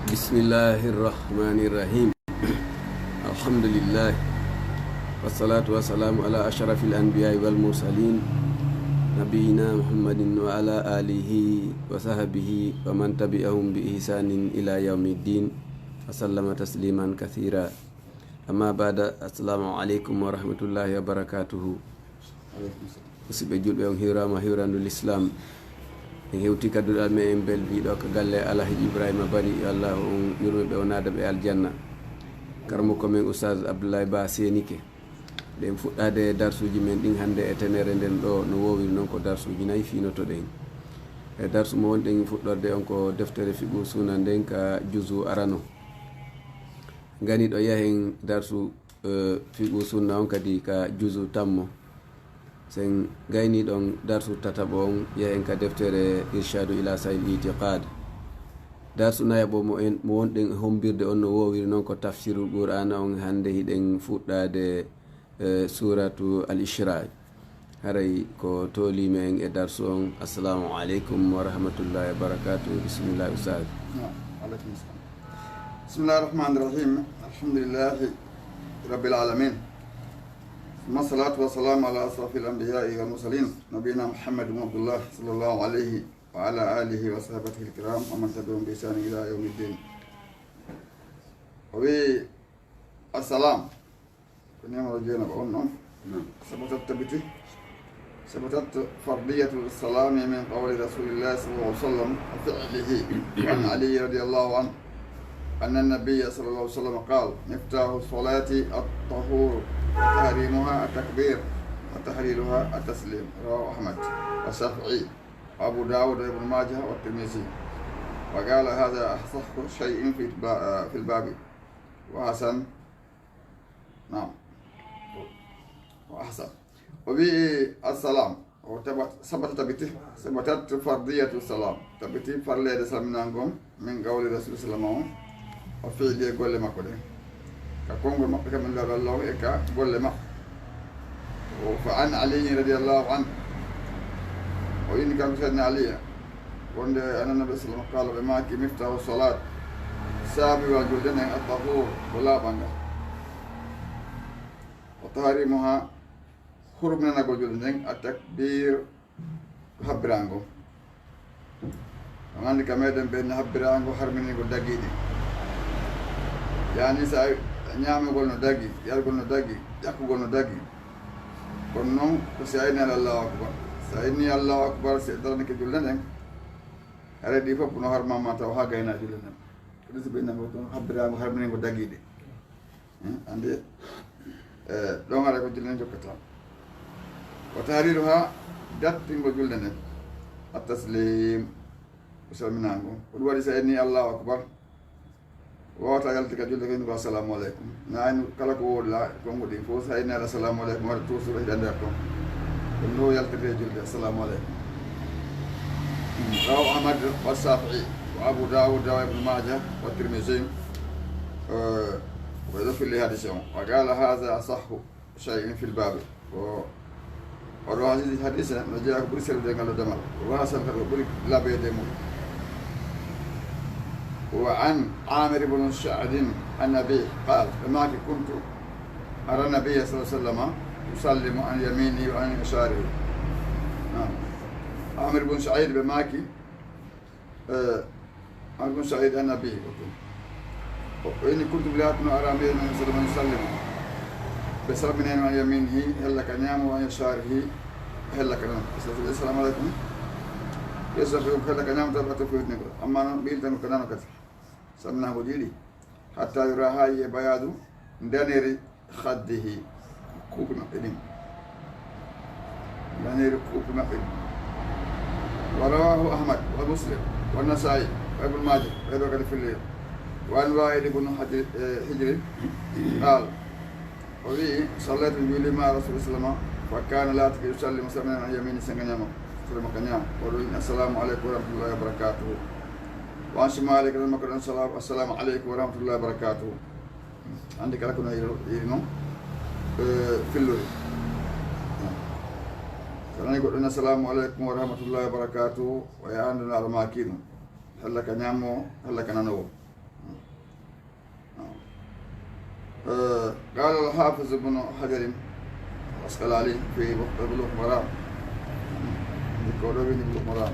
Bismillahirrahmanirrahim. Alhamdulillah. Wassalatu wassalamu ala ashrafil anbiya'i wal mursalin nabiyina Muhammadin wa ala alihi wa sahbihi wa man tabi'ahum bi ihsanin ila yaumiddin wa sallama tasliman kathira. Amma ba'da, assalamu alaikum wa rahmatullahi wa barakatuhu. Musidɓe julɓe, on hiwrama hiwrandul islam. En hewti kadduɗal me en belbiɗo ko galle Alhaji Ibrahima Bari, yo Allah on yurmeɓe o naada ɓe aljanna. Karmo ko men oustaz Abdoulaye Ba Senike. Ɗen fuɗɗade darsuji men ɗin hande e tenere nden ɗo no wowiri noon ko darsuji nayyi finoto ɗen. E darsu mo wonɗen fuɗɗorde on ko deftere fiqhu suna nden ka juzu arano. Gani ɗo yahen darsu fiqhu sunna on kadi ka juzu tammo. Sen gayni ɗon darsu tataɓo on yahen ka deftere irshadu ila sahil itiqad. Darsu nayaɓo mo wonɗen hombirde on no wowiri noon ko tafsirul qur'ana on. Hande hiɗen fuɗɗade suratu al ishraj. Haray ko tolima en e darsu on. Assalamu aleykum wa rahmatullahi wa barakatuh. Bismillah ustad. Bismillahir rahmanir rahim. Alhamdulillahi rabbil alamin. ثم الصلاة والسلام على أشرف الأنبياء والمرسلين نبينا محمد بن عبد الله صلى الله عليه وعلى آله وصحبه الكرام ومن تبعهم بإحسان إلى يوم الدين. والسلام كنا رجينا بأنهم ثبتت فرضية السلام من قول رسول الله صلى الله عليه وسلم وفعله. وعن علي رضي الله عنه أن النبي صلى الله عليه وسلم قال: مفتاح الصلاة الطهور وتحريمها التكبير وتحليلها التسليم. رواه أحمد والشافعي وأبو داود وابن ماجه والترمذي. وقال هذا أصح شيء في الباب وحسن. نعم وأحسن. وبه السلام ثبتت فرضية السلام. ثبتت فرضية السلام من قول رسول الله صلى الله عليه وسلم وفعل يقول لما قلنا كقوم ما كمل الله إكا قول لما. وفعن علي رضي الله عنه وإن كان سيدنا علي وأن النبي صلى الله عليه وسلم قال بماك مفتاح الصلاة سابي والجلدين الطهور ولا بانغا وتحريمها خربنا نقول جلدين التكبير هبرانغو. وأنا كمدن بين هبرانغو حرمني قول دقيقي. يعني ساي ñaame gol no daggi, yargol no daggi, ƴakkugol no daggi. Kono noon ko si ayni allahu akbar. So ayni allahu akbar si daranike julle nden haɗa ɗi fof no harmama taw ha gayna julle nden. Ko ɗum so ɓennango toon habbirago harminego daggiɗe. Ande ɗon haɗa ko julle nden jokkata. Wa tahriru ha dattingo julle nden at-taslim ko salminago. Ko ɗum waɗi so ayni allahu akbar wota yaltika julde ko assalamu aleykum. Nani kala ko woɗla kongo ɗi fof so hayni ala assalamu aleykum waɗa toujours hiɗa nder toon ɗum ɗo yaltete julde assalamu aleykum. Rawahu Ahmad wa Shafi'i wa Abu Dawud wa Ibn Majah wa Tirmidhi ويضيف لي هذا الشيء. وقال هذا أصح شيء في الباب. وروى هذه الحديث نجاك برسل دينغالو دمال وحسن بريك لا بيدمو. وعن عامر بن سعد النبي قال: فما كنت أرى النبي صلى الله عليه وسلم يسلم عن يمينه وعن يساره. عامر بن سعيد بماكي عامر بن سعيد النبي وإني كنت بلاد أرى النبي صلى الله عليه وسلم يسلم بسلم عن يمينه هلا كان ينام وعن يساره هلا كان. السلام عليكم. يسلم هلا كان ينام تبعته في ودنك. أما أنا بيلتن كلامه كثير. سمناه جيلي حتى يرى هاي بياض دنير خده كوبنا قديم. دنير كوبنا قديم. ورواه أحمد ومسلم والنسائي وابن ماجه وابن في الليل. وعن وائل بن حجر قال: وفي صليت الجولي مع رسول الله صلى الله عليه وسلم فكان لا يسلم سلما عن يمين سنغنيما سلم كنيام وقال: السلام عليكم ورحمة الله وبركاته. وعن شمالك لما قال: السلام عليكم ورحمة الله وبركاته. عندك لكنا يرنو في الليل. فنقول: السلام عليكم ورحمة الله وبركاته. ويا عندنا على ماكينو هلا كنيامو هلا كنانو. قال الحافظ ابن حجر العسقلاني في بلوغ المرام ذكره بلوغ المرام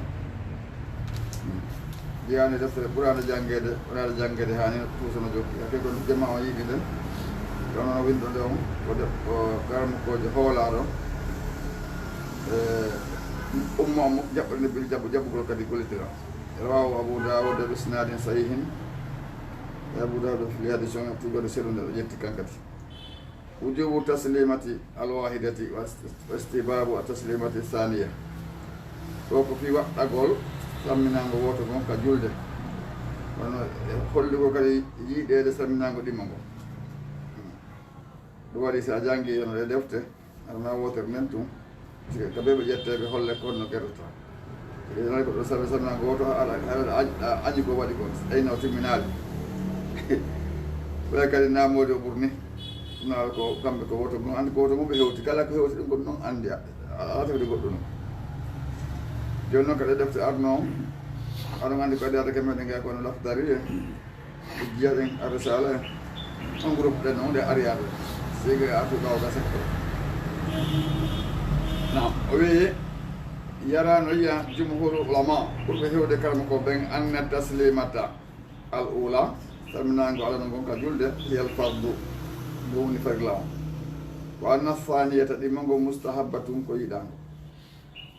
يعني دفتر القرآن جانجده ولا جانجده هاني توصل جوكي أكيد جماعة يجيدن كانوا ويندو لهم وكارم كوجي هولارو أمم جابني بالجاب كذي كل ترى رواه أبو داود بسناد صحيح أبو داود في هذا الشيء تقول سيرون يتكلم كذي وجوب تسليمة الواحدة واستباب التسليمة الثانية وكو في وقت أقول سامنانغو ووتو كون كجولده kono holli ko kadi yiiɗede samminango ɗimmango ɗum waɗi sa jangi yono ɗe defte arma wotere men tum ka ɓe ɓe ƴetteɓe holle konno gueɗota nani ko ɗo samminango woto aɗa añi ko waɗi ko ɗayno timminade ɓoya kadi namode o ɓurni ɗum nawa ko kamɓe ko woto ɗum andi ko woto mum ɓe hewti kala ko hewti ɗum ko ɗum andi ala tawde goɗɗo noon joni noon kadi defte arno aɗon andi ko adiyata kemeɗen gay kono laftari en e jiyaɗen arsala en on groupe ɗen hunde ariyaɗo siga artu gawga sekko nam o wi yarano yiya jumhur ulama ɓurɓe hewde kalma ko ɓen anna taslimata al ula salminago ala no gonka julde hiyal fardu ngo woni farla on wa anna thaniyata ɗimmango mustahabbatum ko yiɗango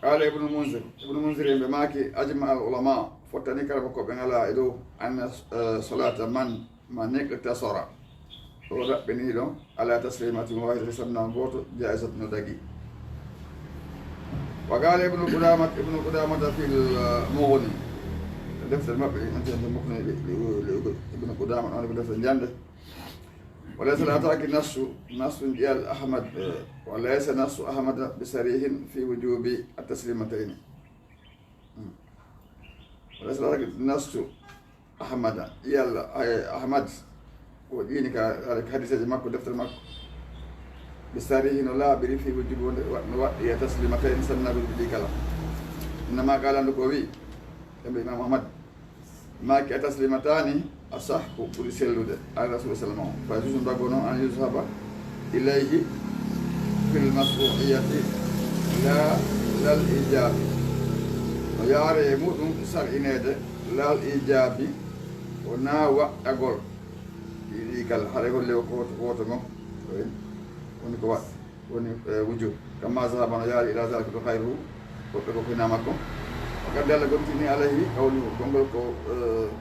قال ابن المنذر بماكي أجمع العلماء فتني كلام كوبين على إدو أن صلاة من اقتصر ولا بنيلو على تسليمة واحدة سمنا بوت جائزة ندقي وقال ابن قدامة في المغني دفتر المبني أنت المغني ابن قدامة أنا بدفتر الجنة وليس لا تأكل نص ديال أحمد وليس نص أحمد بصريح في وجوب التسليمتين وليس لا تأكل نص أحمد يلا أحمد وديني كحديث ماكو دفتر ماكو بصريح ولا بري في وجوب التسليمتين سنة بالكلام إنما قال النكوي الإمام أحمد ما كتسليمتان أصح كل سلود على رسول الله صلى الله عليه وسلم فيجوز بقولنا أن يذهب إليه في المشروعية لا الإيجاب وياري مودن سر إناد لا الإيجاب ونا وقت أقول يقال هذا اللي وقت ما ونكوا ونوجود كما ذهبنا ياري إلى ذلك خيره وكنا معكم وقد دل قمتني عليه قوله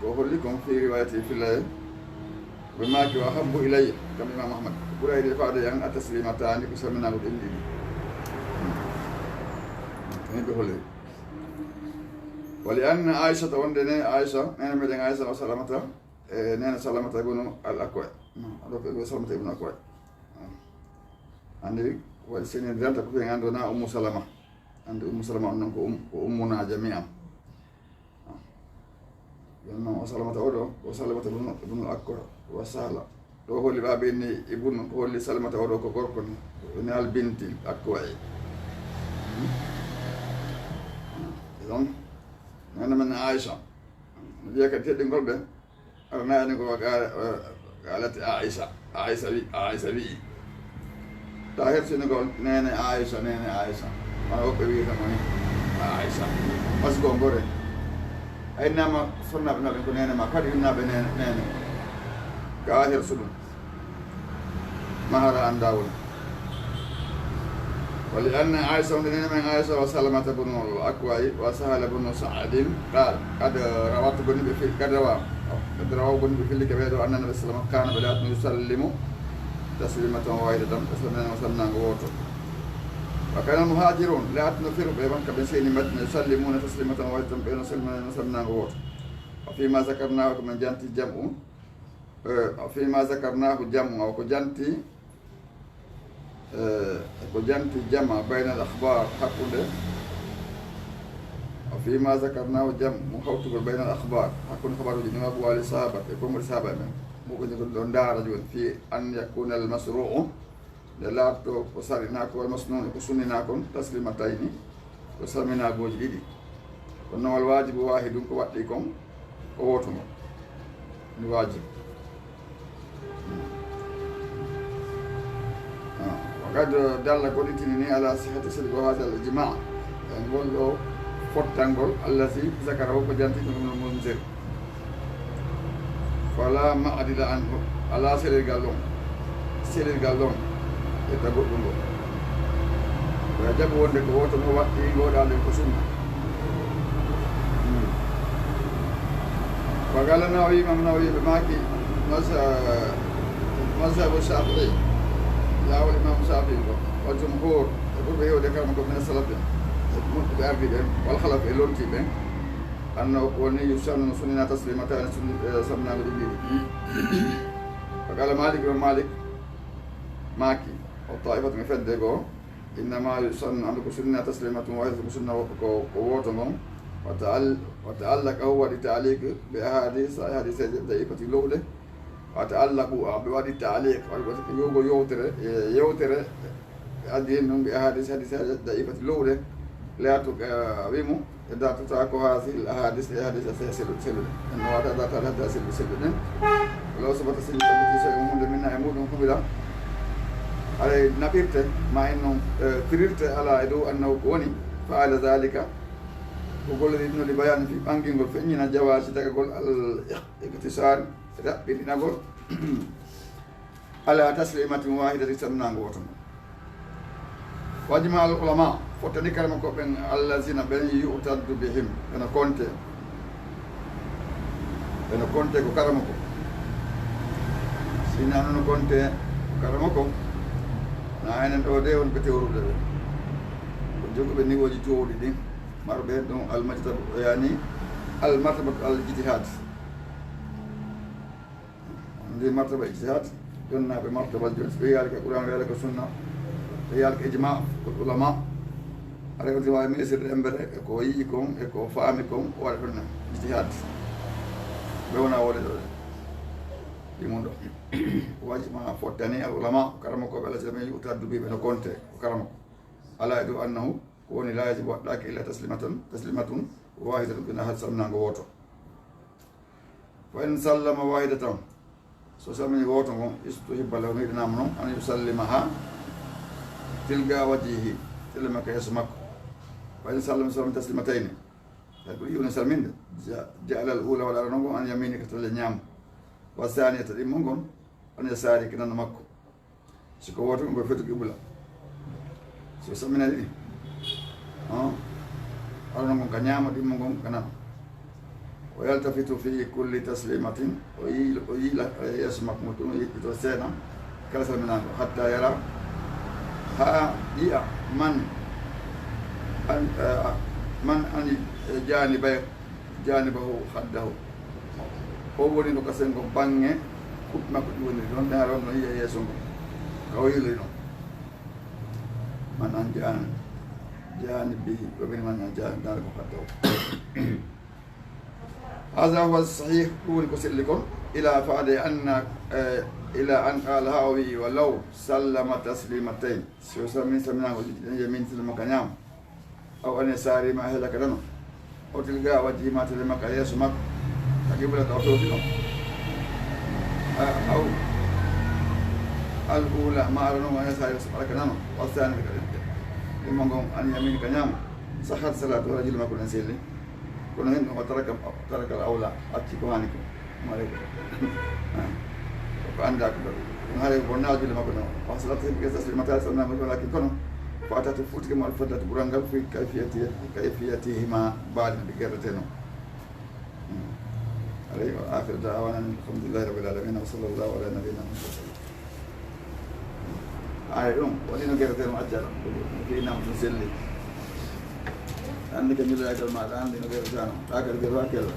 كهولكم في روايته في الله بما أحب إلي كما الإمام أحمد قرأ إلي فعل أن التسليمتان كسلمنا قد إلي ولأن عائشة وندنا عائشة نحن مدين عائشة وسلامتها نحن سلامتها يقولون الأكوى سلامتها يقولون الأكوى عندي والسنين ذات كفين عندنا أم سلامة عند أم سلمة أنكم أمنا جميعا. لأن سلمة أولو وسلمة ابن الأكوع وسهلة. هو اللي بابيني ابن هو اللي سلمة أولو كقرقن نال بنتي الأكوعي. إذن أنا من عائشة. dia kata dia ngol ben ana ni ko قالت عائشة بي tahir sini gol nene Aisyah mana ko wi tamani Aisyah pas go ngore ay nama sunna bna ko nene ma kadi na be nene tahir sudum mahara andawul ولأن عائشة من عائشة وسلمة بن الأكوع وسهل بن سعد قال قد رواه بن بفيل قد رواه بن بفيل كبير أن النبي صلى الله عليه وسلم كان بلا يسلم تسليمة واحدة وسلمنا ووتو وكان المهاجرون لا تنفر بين كبسين متن يسلمون تسليمة واحدة بين وسلمنا ووتو وفيما ذكرناه من جانتي جمع فيما ذكرناه جمع وكجانتي كجانتي جمع بين الأخبار حقوده وفيما ذكرناه جمع مخوتب بين الأخبار حقون خبر جنوب أبو علي صحابة يكون الصحابة ممكن يقول دار رجل في أن يكون المشروع للابتو وصارناك والمصنون وسنناكم تسليمتين وسلمنا بوجدي وأنه الواجب واحد كواتيكم ووتم الواجب وقد دل قولتني على صحة سلك هذا الإجماع يعني نقول له فتنقول الذي ذكره بجانتك من المنذر فلا معدل عنه على سلك قالون يتقول له ويجب أن يكون وقت يقول على الكسنة وقال النووي إمام النووي بماكي مذهب الشافعي لا هو الإمام الشافعي والجمهور يقول به وذكركم من السلف بأرضهم والخلف إلونتي بهم أنه كوني يسن سننا تسليمتان سمنا بالدين فقال مالك بن مالك ماكي والطائفة من فدقوا إنما يسن عندك سنة تسليمة واحدة سنة وقوتهم وتعلق هو لتعليق بأحاديث ضعيفة الأولى وتعلق بوادي التعليق يوتر أدينهم بأحاديث ضعيفة الأولى لا تقاوموا إذا تتركوا هذه الأحاديث سلسلة إنه هذا ثلاثة سلسلة ولو ثبت سلسلة شيء منها يمودهم قبلا على نبيرت مع إنه فررت على إدو أنه كوني فعل ذلك وقول ابن لبيان في بانكين قول فإننا جواز تقول الاختصار بنا قول على تسليمة واحدة سمنا قوتنا وجمع العلماء فتنكر مكوبين الذين بين يؤتد بهم أنا كنت كرمكم سينانو كنت كرمكم نحن نوديون بتورود وجوك بني وجي تورود دي مربيت المجتمع يعني المرتبة الاجتهاد عندي مرتبة اجتهاد كنا بمرتبة الجنس ريالك القرآن ريالك السنة ريالك إجماع العلماء على كل واحد من يصير أمبر كويكم كو فامكم وعرفنا اجتهاد بونا ولد يموندو واجمع فتاني العلماء كرمكم على جميع يؤتد به بين كونت وكرمكم على يد أنه كون لا يجب لك إلا تسليمة واحدة بنا سمنا غوتو وإن سلم واحدة سوسمني غوتو استحب له ميدنا منو أن يسلمها تلقى وجهه تلمك يسمك وإن سلم تسليمتين يقول يونسلمين جعل الأولى ولا نقول أن يمينك تلنيام والثانية تلمونكم أن يسارك نمكو سكوتو بفتك قبلا سوسمنا دي أرنم كنيام ديمون كنا ويلتفت في كل تسليمة ويل يسمك متون يتوسينا كلا من حتى يرى ها دي من أن جانبه خده هو ولي نكسن كبانة كوب ما كوب ولي دون نهارون نيجي يسون كويل لينو من أن جانبه ومن من جانب خده هذا هو الصحيح كون كسلكم إلى فعل إلى أن قال هاوي ولو سلم تسليمتين سيسمى سمنا يمين سلم كنيام أو أن يساري ما هلك لنا أو تلقى وجه ما تلمك يسمك تقبل توصيله أو الأولى ما أرنو أن يساري سمك لنا والثاني لمن أن يمين كنيام صحت صلاة رجل ما كنا نسيلي كنا هنا وترك الأولى أتشكوانكم ما عليك فعندك هذا يقولنا أجل ما كنا وصلت كذا سلمتها سلمنا ولكن كنا فأتت فوت كما الفضلة برانغ في كيفيتهما بعد بكرتين عليه آخر دعوانا الحمد لله رب العالمين وصلى الله على نبينا محمد يوم ولينا كرتين أجل فينا مسلي عندك جل أجل ما الآن لنا كرتين آخر كرتين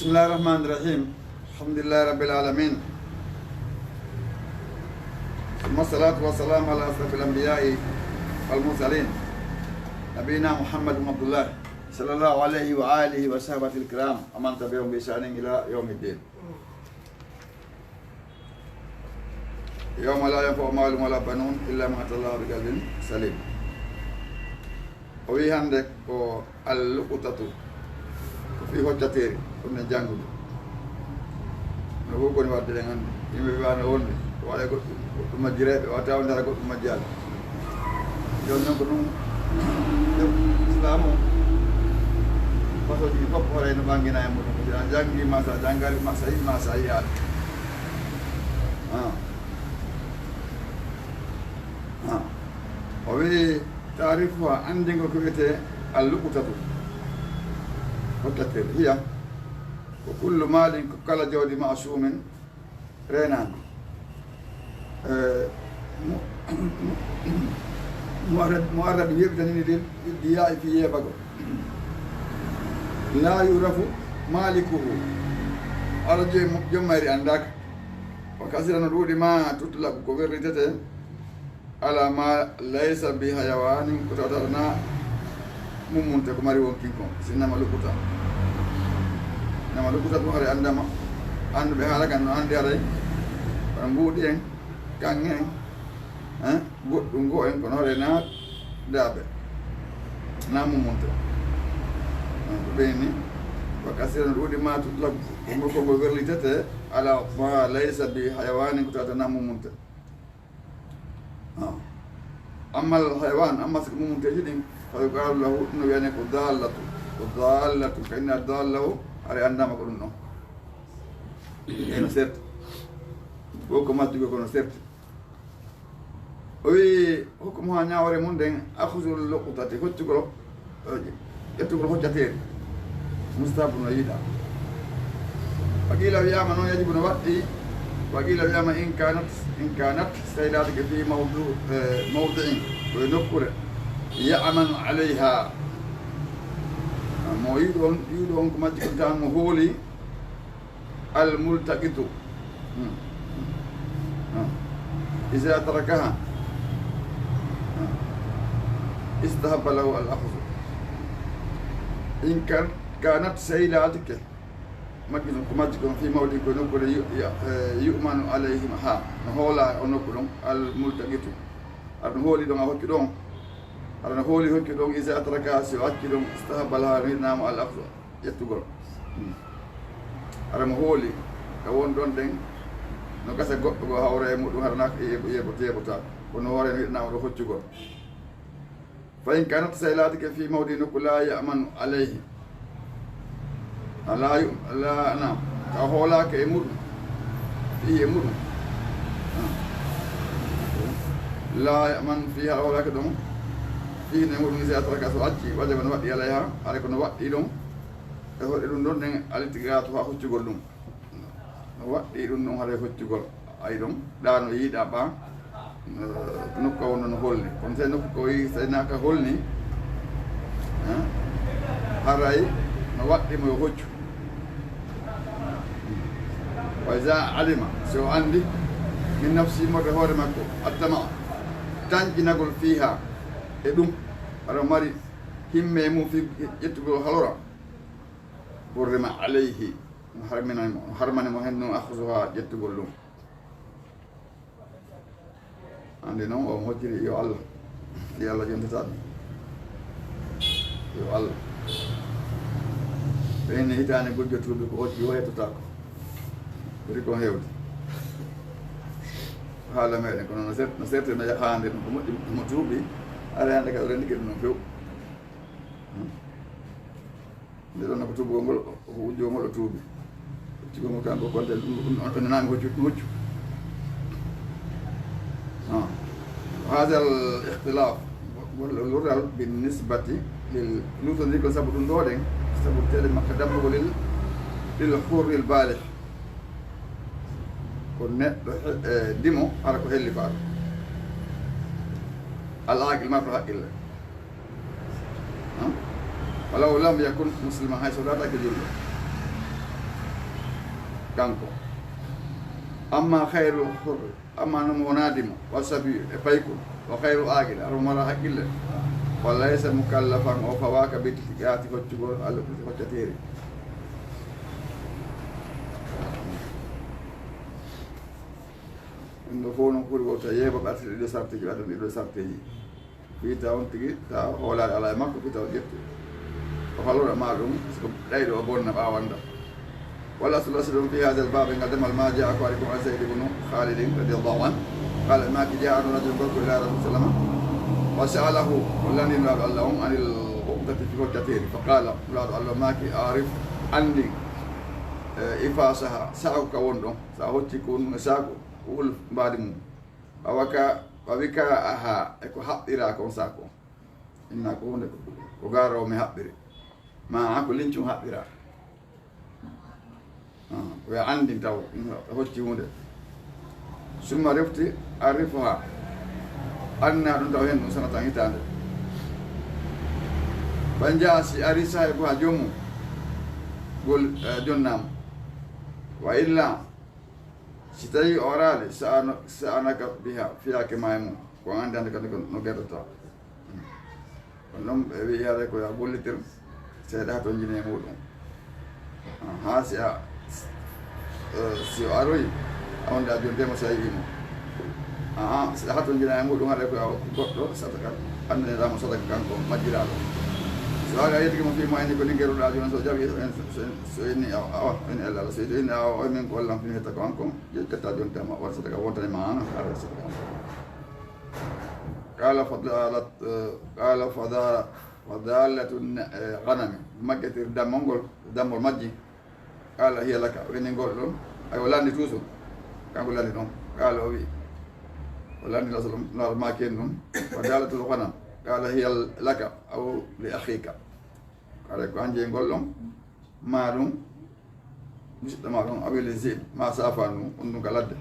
بسم الله الرحمن الرحيم الحمد لله رب العالمين ثم الصلاة والسلام على أشرف الأنبياء والمرسلين نبينا محمد بن عبد الله صلى الله عليه وآله وصحبه الكرام ومن تبعهم بإحسان إلى يوم الدين yawma la yanfa'u malun wala banun illa man atallaha bi qalbin salim. O wi hande ko al-luqtatu ko fi hoccateeri ɗum ne janngude no fof koni wadde ɗen hannde yimɓe wiwano wonde o waɗa goɗɗum majjireɓe o tawa ndara goɗɗum majjaaɓe joni noon ko ɗum islam o façoji ɗi fof hoore no ɓangina e muɗum si a janngima sa janngari ma sa yimma sa yiyaɗe o wi tarifu ha andingo ko wiyete al-luqtatu hoccatere hiya ko kullu malin ko kala jawdi masumin renandi mo arda ɗum yeɓitanini ɗin diya e fi yeeɓago la yurafu malikuhu ala jommayri andaka o kasira no ɗuuɗi ma tuttulaɓe ko werritete ala ma laysa bi hayawanin ko tawtata na mummunte ko mari wonkinko sinnama lukuta nama lukuta ɗum haɗa andama anduɓe haala kan no andi haɗay kono mbuuɗi en kan en goɗɗum goo en kono hoɗe na daaɓe na mummunte ko ɓeyni wa kasira no ɗuuɗi ma tuttulaɓe kongo werlitete ala ma laysa bi hayawanin ko tawta na mummunte amma al-hayawan amma siko mummunteji ɗin fa yuqalu lahu ɗum no wiyane ko dallatu ka inna dallahu aɗa andama ko ɗum ɗon eno serti wo ko majjugo kono serti o wi hokkumo ha ñawre mum nden akhudul luqtati hoccugol ƴettugol hoccateeri mustahabu no yiiɗa waqila wiyama noon yajibu no waɗɗi waqila wiyama in kanat saylatake fi mawdi'in koye nokkure ya'manu alayha mo yiiɗo on ko majji ko tan mo hooli al-multaqitu iza tarakaha istahabba lahu al-akhdhu in kanat saylatake majji ko majji kon fi mawdi ko nokkure yu'manu alayhim ha no hoola o nokku ɗon al-multaqitu aɗa hooli ɗon a hokki ɗon aɗa hooli hokki ɗon isa atraka si o acci ɗon istahabal ha hirnama al akhdhu ƴettugol aɗa mo hooli ka won ɗon ɗen no gasa goɗɗo go hawra e muɗum haɗanaka yeɓota kono hoore no hirnama ɗo hoccugol fa in kanat saylatike fi mawdi nokku la ya'manu alayhi nam ka hoolaka e muɗum fihi e muɗum la ya'man fiha hoolaka ɗon fihi ne muɗum isa atraka so acci wajaba no waɗɗi alayha haɗa kono waɗɗi ɗon e hoɗe ɗum ɗon nden alitigato ha hoccugol ɗum no waɗɗi ɗum ɗon haɗa hoccugol ay ɗon ɗa no yiiɗa ɓa nokka wonno no holni kono tawi nokku ko yi tawi naka holni haray no waɗɗimo yo hoccu wa isa alima so o andi min nafsi mode hoore makko addama tañƴinagol fiha e ɗum aɗa mari himme mum fi ƴettugol halora ɓurrima alayhi harmanimo hen noon akhsuha ƴettugol ɗum andi noon o hocciri yo Allah yo Allah jontata ɗum yo Allah ɓeyne hitande gujjotuɓe ko hocci o hettotako ɓuri ko hewde haala meɗen kono no serte no hande ɗum ko moƴƴi mo tuuɓi ara hande kadi o rendike ɗum noon few nde ɗon noko tuubugol ngol ko wujjugol ngol o tuuɓi hoccugol ngol kanko konte ɗum nami hoccu ɗum hoccu hada al ikhtilaf lural bin nisbati lil lutodi ko sabu ɗum ɗo ɗen sabu tede makka dammugo lil hurril balih ko neɗɗo dimo ara ko helli faato al aqil marto haqqille walaw lam yakun muslima hay so latake julɗo kanko amma hayrul hurri amma nomo wona dimo wa sabi e paykol wa hayru aqil aɗa mara haqqille wa laysa mukallafan o fawaka bittigaati hoccugol allah hoccateeri ɗo fof noon ɓuri wota yeeba ɓe artide ɗiɗo sarteji ɓe adana ɗiɗo sarteji fiita on tigi ta hoolade ala e makko fiita o ƴetti o halluɗa ma ɗum siko ɗayɗo o bonna ɓawanda walla so lasi ɗum fi hadel baɓe ngal demal ma jaa ko ari kom al sayd ibnu khalidin radiallahu an qala maki jaa anu rajul gorko ila rasul sallama wa sa'alahu o landinoɗo allah on anil uqdati fi hokkateri fa qala laɗo allah maki arif andi ifasaha saako ka won ɗon sa hocci ko ɗum e saako wul mbadi mum ɓawika aha eko haɓɓira kon saako inna ko hunde ko garowo mi haɓɓiri ma ko lincum haɓɓira oya andi taw hocci hunde summa refti arifuha anna ɗum taw hen ɗum sanatan hitande ɓan jaa si ari sahibu ha joomum gol jonnama wa illa si tawi o arade sa anaka biha fiyake ma e mum ko andi hande kadi no gueɗota kono noon ɓe wi yare ko ya gollitir seeɗa ha to jine e muɗum ha si o aroyi a wonde a jondema sa yimo si ha to jina e muɗum haɗa ko goɗɗo sadaka andaneɗamo sadaka kanko majjiraɗo so ari a yettigimo fima eni ko ni gueruɗa joni so jaɓi so inni awa en ellala so inni awa o min ko wallam fini hetta ko an kon ƴetta joni tema waɗa sadaka wontanima an ara sadaka qala fadalatu ganami maggetir dammol ngol dammol majji qala hiya laka o inni ngol ɗon ay o landi toujours kanko landi ɗon qala o wi o landi laɗo ma ken ɗum fadalatul ganam qala hiya laka aw li akhika kala ko anje ngol ɗon ma ɗum musidɗo ma ɗon awili zib ma safanu on ɗum ka ladde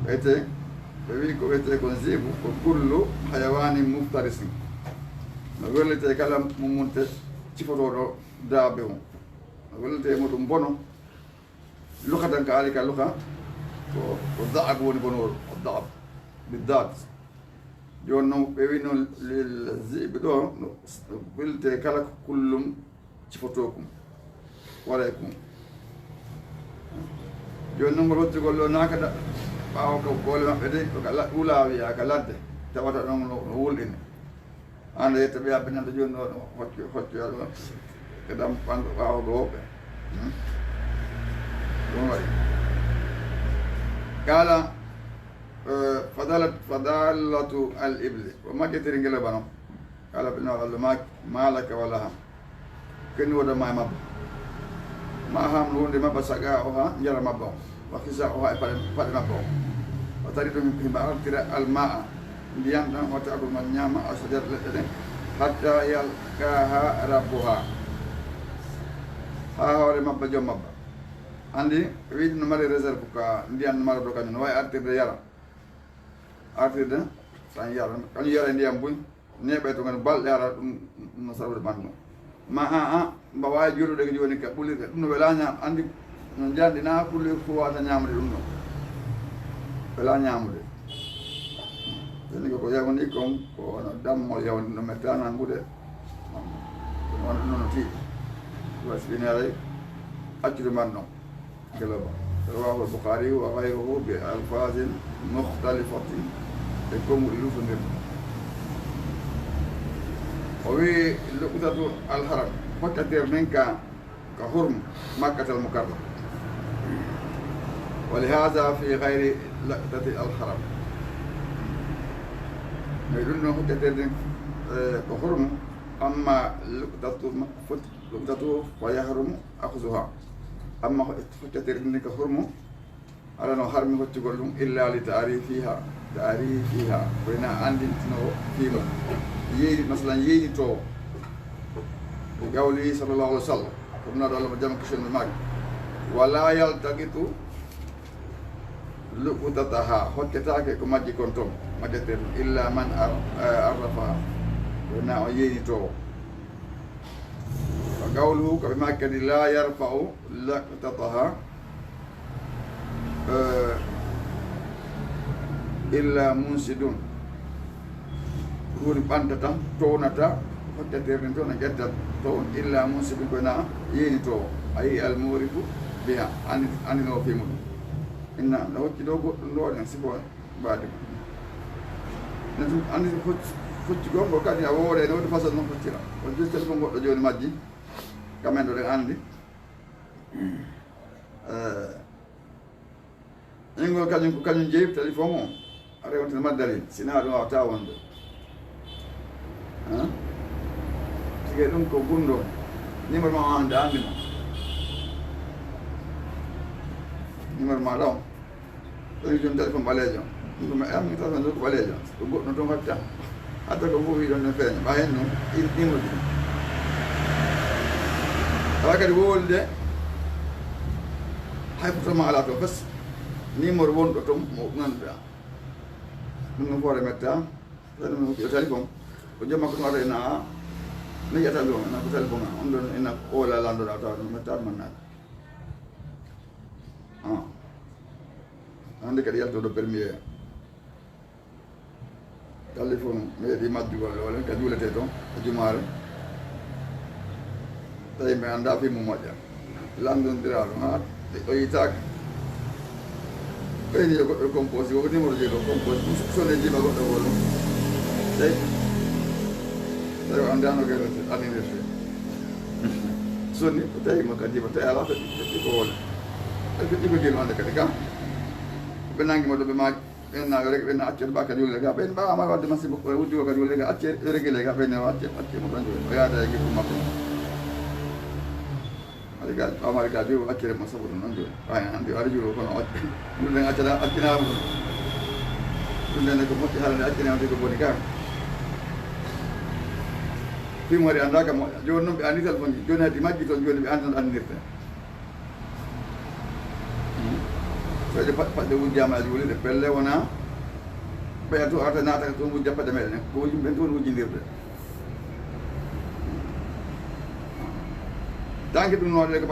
ɓeyte ɓe wi ko wiyete kon zibu ko kullu hayawani muftarisin no wellete kala mummunte cifotoɗo daabe o no wellete moɗum bono luka tan ka ali ka luka ko daab woni bonoɗo o daab biddad joni noon ɓe wi noon lil zibi ɗo no wellete kala ko kullum cifoto kum waɗe kum joni noon ngol hoccugol ɗo nakada ɓawo ko goole maɓɓe de ɗoka ula wiya ka ladde tawata ɗon no wulɗine anda yetta ɓe yaɓɓinanta joni ɗo hoccoya ɗo e ɗam ɓanɗo ɓawo ɗo woɓɓe ɗum waɗi kala fadalatu al ibli o maggetiri ngeleba noon kala ɓinaɗo allah malaka wala ham kenni woda ma e mabba ma ham no hunde mabba saga o ha jara mabba o wa kisa o ha e paɗe mabba o o tari ɗum himɓe artira almaa ndiyam ɗan watta ko man ñama a sajar leɗɗe ɗen hatta yalkaha rabbuha ha hoore mabba joom mabba andi wiide no mari réserve ka ndiyam no mara ɗo kañum no wawi artirde yara artirde tan yara kañum yara ndiyam buy neeɓe to gani balɗe ara ɗum no sarwude ɓandu ma mba wawi juruɗe ko joni ka ɓullirde ɗum no wela ñam andi no janɗi na ɓullir fo wata ñamude ɗum ɗo wela ñamude joni ko yawni kon ko wono dammol yawni no metta nangude wona ɗum nono tiiɗi wasɓini aray accude man ɗon keloba rawahu al-Bukhari wa ghayruhu bi alfazin mukhtalifatin e konguɗi lufondirɗi o wi luɓɓutatu alharam hokkatere nden ka hurm makkatal mukarram wa lihaza fi gayri laqtati alharam mais ɗum ɗon hokkatere nden ko hurmu amma luɓɓutatu fa yahrumu akhzuha amma hokkatere nden ko hurmu ala no harmi hoccugol ɗum illa li taarifiha koyna andintinowo fiima yeeyni masalan yeeynitowo ɓe gawli sallllahu alih w sallam ko ɗum naɗo allah mo jama question ɓe maaki wala yaltaqitu luɓɓutataha hokketake ko majji kon toon majjete ɗum illa man arrafaha koyna o yeeynitowo wa gawluhu koɓe maaki kadi la yarfa'u laqtataha illa munsidun woni ɓantata townata hokkatere nden toon a ƴettat toon illa munsidun koyna yeynitowo ayi almurifu biha andinowo fimu ɗum inna la hocci ɗo goɗɗum ɗo ɗen siko mbaadi ko ne tum andi hocci gongo kadi a woore ne woodi façon noon hoccira on joni téléphone goɗɗo joni majji kamen ɗo ɗen andi ingol kañum ko kañum jeeyi téléphone o a rewntene maddalin sina ɗum wawata wonde tigi ɗum ko gunɗo numéro ma ande andi mo numéro ma ɗon ɗoni joni téléphone ɓaleejo ɗum mi téléphone ko ɓaleejo ko goɗɗo toon hatta hatta ko fof wiɗon no feeña ɓa hen noon ɗimoji awa kadi wowolde hay potoma ala to bas numéro wonɗo toon mo ganduɗa ɗum noon hoore metta ɗum hokkiɗo téléphone ko jomma ko ɗum ata ena no yiyata ɗum ena ko téléphone on ɗon ena oola landoɗa tawa ɗum metta ɗum mannade hande kadi yaltoɗo permis téléphone meeɗi majjugol wala ka juulete toon e jumare tawi mi anda fi mo moƴƴa landodira ɗum ha o yitaka ɓeyni yo goɗɗo composé woko numéro jeeɗo composé sone jima goɗɗo wolo tawi tawi o andano gerete aninirte sonni o tawima kadi jima tawi ala feɗɗi ko wole e feɗɗi ko guel ande kadi kam ɓe nanguima ɗo ɓe ma ɓenna reg ɓenna accere ɓa kadi yulle ga ɓen mbawama wadde masibo wuddi ko kadi yulle ga acce réguilé ga ɓenne acce mo ɗon joni o yaada e gueɗɗum makko aɗa ga ɓamare ga jowi accere mo sabu ɗum ɗon joni ɓay andi aɗa juuro kono ɗum nden accinama ɗum ɗum ndenne ko moƴƴi haalande accinama de ko boni kam fimo waɗi andaka moƴƴa joni noon ɓe andi téléphone ji joni hadi majji toon joni ɓe andi noon andirte soɗe paɗɗe wujjama aji wuli ɗe pelle wona ɓeya to ata nataka toon wujja paɗe meɗen ko yimɓe toon wujjidirde tanke ɗum noɗe ko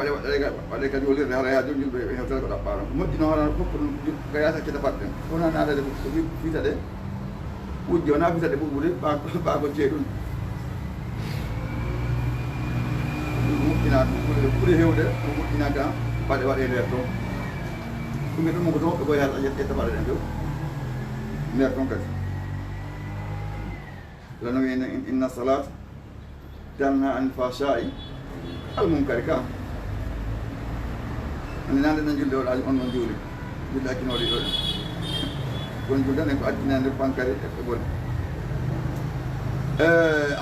waɗe kadi wolirde hara ya jom yimɓe hewtere ko ɗaɓɓaɗon ko moƴƴi noon hara fof ɗum ko yata hakkita paɗɗen wona natade ko fita ɗe wujji wona fita ɗe ɓuɓɓude ɓa ko ceeɗum moƴƴina ɓuuri hewde ko moƴƴinaka paɗe waɗe nder toon ɗum ɗum ko toon ɓe koye ƴetta paɗe ɗen dow nder toon kadi lano wiyne inna salat tanha anil fahsha'i almunkari kam ande nande no julde oɗa on noon juuli julde accinoɗe ɗo ɗen kono julde nden ko accinande pankari e bone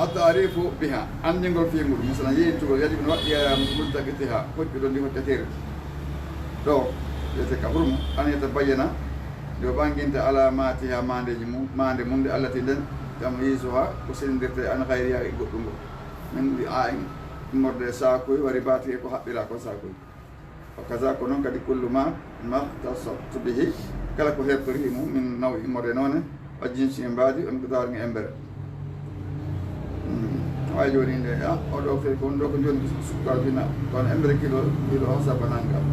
attarifu biha andingol fingol masalan yeytugol yaji no waɗɗiya multakitiha hoccuɗo ndi hoccatere ɗo wiyete ka hurmo an yeta bayyana yo ɓanginta alamatiha mandeji mum mande mum nde allati nden kam yisuha ko sendirte an hayriha e goɗɗum ngo min mbi a en morde sakoy wari bati e ko haɓɓira ko sakoy o kaza ko noon kadi kullu ma mahtasabtu bihi kala ko hertori mum min naw immorde noone o jinsi e mbaadi on ko darge embere way joni nde oɗo fe kon ɗo ko joni sukkar bina kono embere kilo saba nangam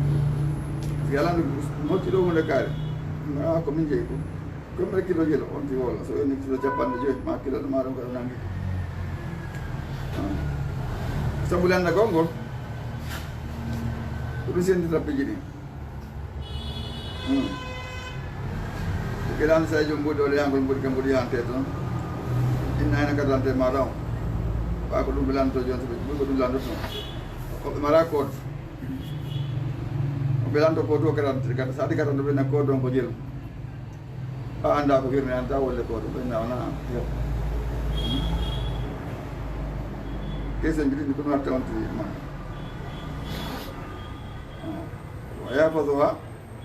si alano hocci ɗo hunde kaari ko min jeeyi ko embere kilo jelo on ti wola so yoni kilo capanɗe joyi ma kilo ɗo maɗum kaɗo nangi sabu landa gongol ko ɗum sendi rappiji ɗi keɗani sa jom mbuɗi ole yangol mbuɗi ka mbuɗi yahante toon inna hena kadante maɗa o ɓa ko ɗum ɓe lanto joni so ɓe ɓuri ko ɗum landoto oɓe mara code oɓe lanto code o kadante gata sa adi katante ɓenna code on ko jelu ɓa anda ko firni anta wolle code ɓenna wona yo kesen mbiɗini ko ɗum watta on ti ma wa yafaduha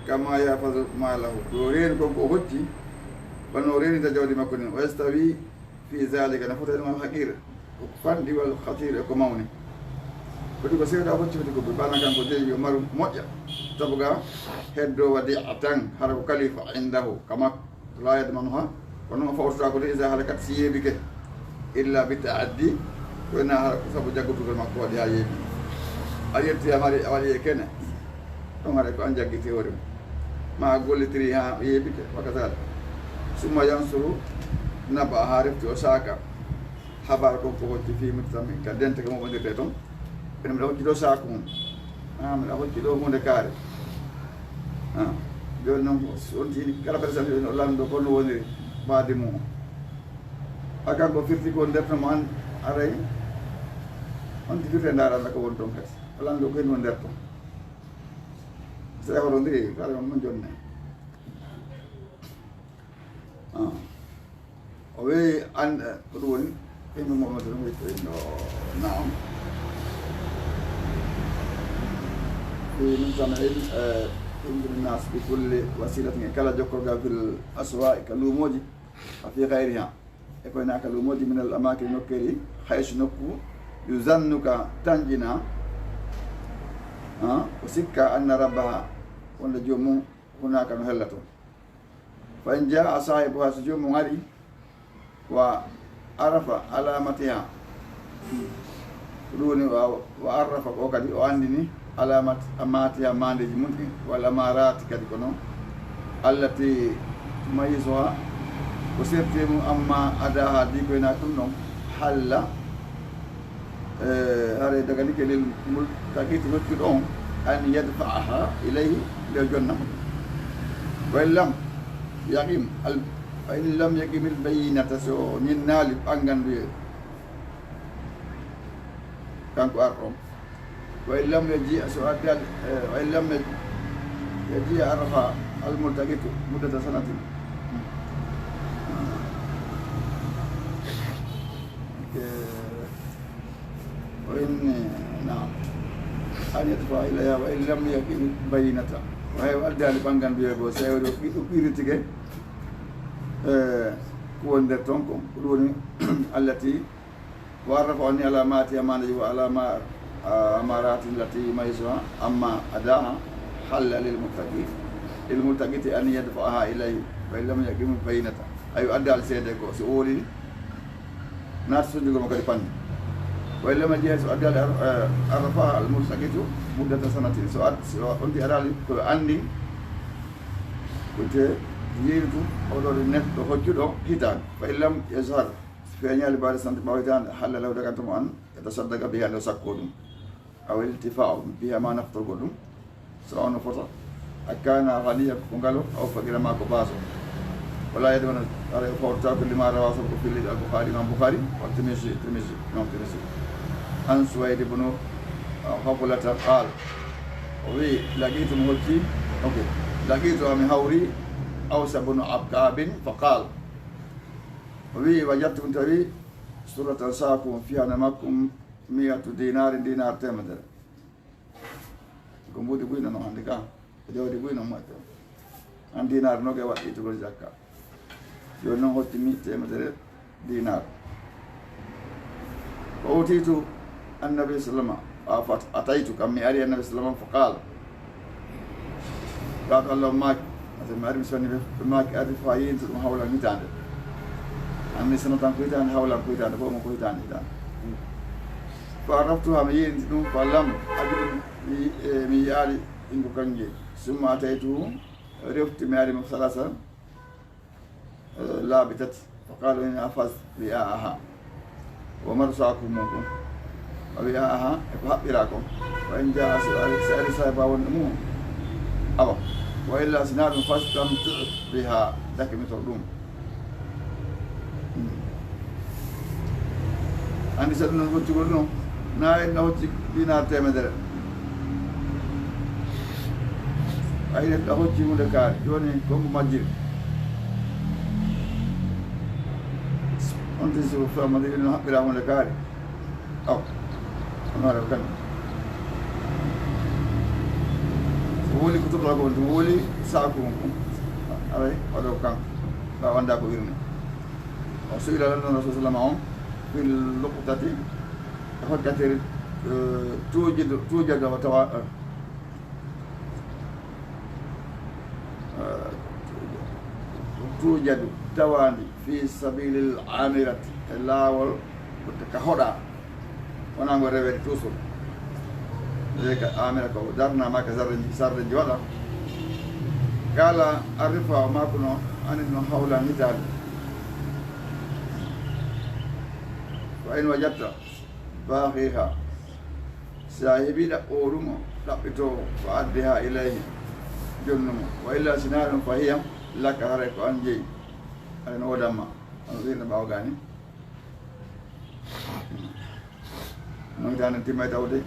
kama yafadu malahu ɗo reeni konko o hocci wonno o reenita jawdi makko ni o yastawi fi zalika ne fota ɗum haqire ko fanɗi wal hatire ko mawni kodi ko seeɗa hocci foti ko bana kanko jeeyi yo maru moƴƴa sabu ga heddo wadi tan hara ko kalifa indahu kama la yadmanuha kono o fawtota ko de isa halakat si yeebike illa bi taaddi wona hara sabu jaggotugol makko waɗi ha yeebi a yettiyama a waɗi e kene ɗon haɗa ko an jaggiti hoore ma gollitiri ha yeebike wakatale summa yansuru naba ha refti o saaka habar kon ko hocci fimiti tan min ka dente ko moɓodirte toon ene mbiɗa hocci ɗo saaku mum mbiɗa hocci ɗo hunde kaare joni noon on tini kala personne o lamdo kono woniri baade mum ha kanko firti ko nder tomo an aray on tigirte daranda ko woni toon kadi o lamdo ko hen won nder toon so ehodondiri kala on noon jonni o wi an ko ɗum woni ɓeymi Mamadou no wiyto inno naam min samail indiri nas bi kulle wasilatin e kala jokkorgal fil aswa ka luumoji a fi hayriha e koye naka luumoji minal amaki nokkeri hayso nokku yuzannuka tanƴina o sikka anna rabbaha wonde jomum hunaka no hella toon fa in jaa sahibuha so jomum ari wa arafa alamatiha ɗum woni wa arafa ko kadi o andini alamat amatiha mandeji mum ɗi walla marati kadi ko noon allati tumayisoha ko sertemu amma adaha di koyna ɗum noon halla haare dagani ke lel mul tagiti nottuɗo on an yadfaaha ilayhi nde jonna way lam yaqim fa in lam yaqimil bayinata so ñinnaali ɓanganduye kanko arɗon way lam yaji so addal way lam yaji arafa almultaqitu muddata sanatin wa in naam an yadfa ilayha wa in lam yaqim bayinata way addali ɓanganduye go so ewo ɗiɗo ɓiritike ko woni nder toon ko ɗum woni allati warrafa onni alamati amanaji wa alama amarati lati maysuha amma adaha halla lil multaqiti an yadfa'aha ilayhi wa in lam yaqim baynata ayo addal seede ko so woli naata sojugoma kadi panni wa in lam jeeya so addal arrafaha al multaqitu muddata sanatin so onti arali ko andi kote yeytu oɗoɗo neɗɗo hoccuɗo hitande fa in lam yashar feeñali baade sante ɓawa hitande halla law dagantamo an yatasaddaga biha nde sakko ɗum aw iltifau biha ma naftorgo ɗum so ono fota akkana haniya ko ngalo aw faqirama ko baaso wala yede wona ara fawta ko lima rawa so ko filliɗo al-Bukhari imam Bukhari wa Tirmidhi imam Tirmidhi an Suwayd ibn Hafulata qal o wi laqitu mo hocci ok laqitu ami hawri Aws ibn Abkabin faqal wi wajadtum tawi suratan saakum fiha namakum 100 dinar temedere ko mbudi buyno no hande ka jawdi buyno moƴƴo an dinar noge waɗɗi togol jakka joni noon hottimi temedere dinar ko utitu annabi sallama ataytu kam mi ari annabi sallama fa qala gato allah maaki ate mi ari mi sonni ɓe maaki ardi fa yinto ɗum hawlan hitande anni sono tan ko hitande hawlan ko hitande fof mo ko hitande fa raftuha mi yinti ɗum fa lam ajiɗum mi yaali ɗinko kangue summa ataytu refti mi ari mo salasa laaɓi tati fa qala in afas wi'aaha o maru saku mum kon o wi'aaha eko haɓɓira kon wa in jaa so ari sahiba wonɗo mum awa wa illa sina ɗum fastamti biha dakimitor ɗum andi saɗum noon hoccugol noon na enno hocci dinar temedere ay neɗɗo hocci hunde kaari joni konko majjiri on ti so famade no haɓɓira hunde kaari aw onoare kan so woli ko toɓɗa ko wonto woli saku mum aray waɗo kanko ɓa wanda ko wirni o suila lanɗon rasul sallama on fil luqtati e hokkatere tuujado tawa tuujadu tawandi fi sabilil amirati e laawol ka hoɗa wonango rewede toujours ka amira ko darnama ka sarreji waɗa kala arrifa o makko no anin no hawlan hitade fa in wajatta baqiha, sa heɓi ɗaɓɓo ɗum o ɗaɓɓito fa addiha ilayhi jonnumo wa illa sina ɗum fa hiyam lakka haray ko an jeeyi aɗa no wodanma ono wirno ɓawa gani noon tane timmay tawde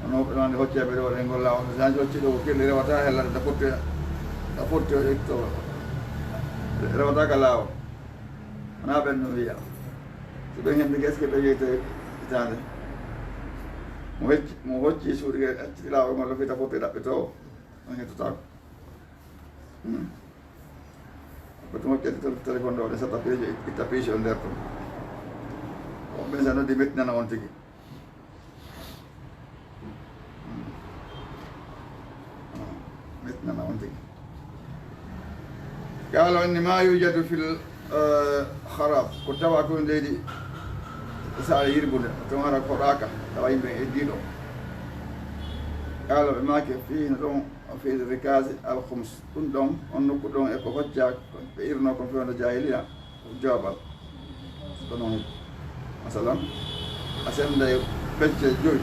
ono ɗonde hocceɓe ɗo ɗe golla on change hocciɗo ko kelli rewata hellade da fotti o ƴetto rewata ka laawa wona ɓen no wiya so ɓen hembi geske ɓe yeyte hitande mo hocci suuɗi acci laawa ngol fita fotti ɗaɓɓe to on hettotako koto moƴƴete téléphone ɗo ɗe satta piijo itta piijo o nder ton on ɓen sa noddi mettinana on tigi mettinana on tigi قالوا إن ما يوجد في الخراب كنت أقول ليدي سأل يربون تمارا كراكا تواين بين يدينه قالوا ما فيه نلوم في الركاز الخمس كندوم أنو كندوم إكو هجاك بإيرنا كن في الجاهلية جابل كنوم مثلا أسمى ده بتش جوي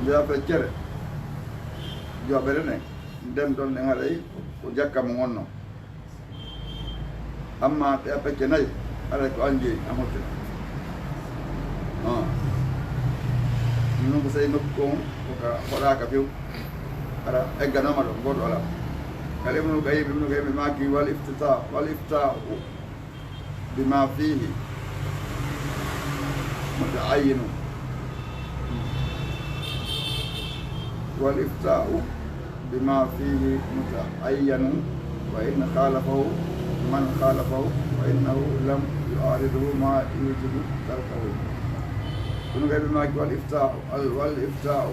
ده بتشر جابلنا dem ɗon ɗe haɗay ko jakka mo wonno amma ɗe a pecce nayi aɗa ko an jeeyi a hottina noon ko sawi nokku kon koka hoɗaka few aɗa egganoma ɗo goɗɗo ala kala ibnu gayim maki wal iftau bima fihi mutaayinu wal iftau بما فيه متعين وإن خالفه من خالفه وإنه لم يعارضه ما يوجب تركه كن غير ما والإفتاء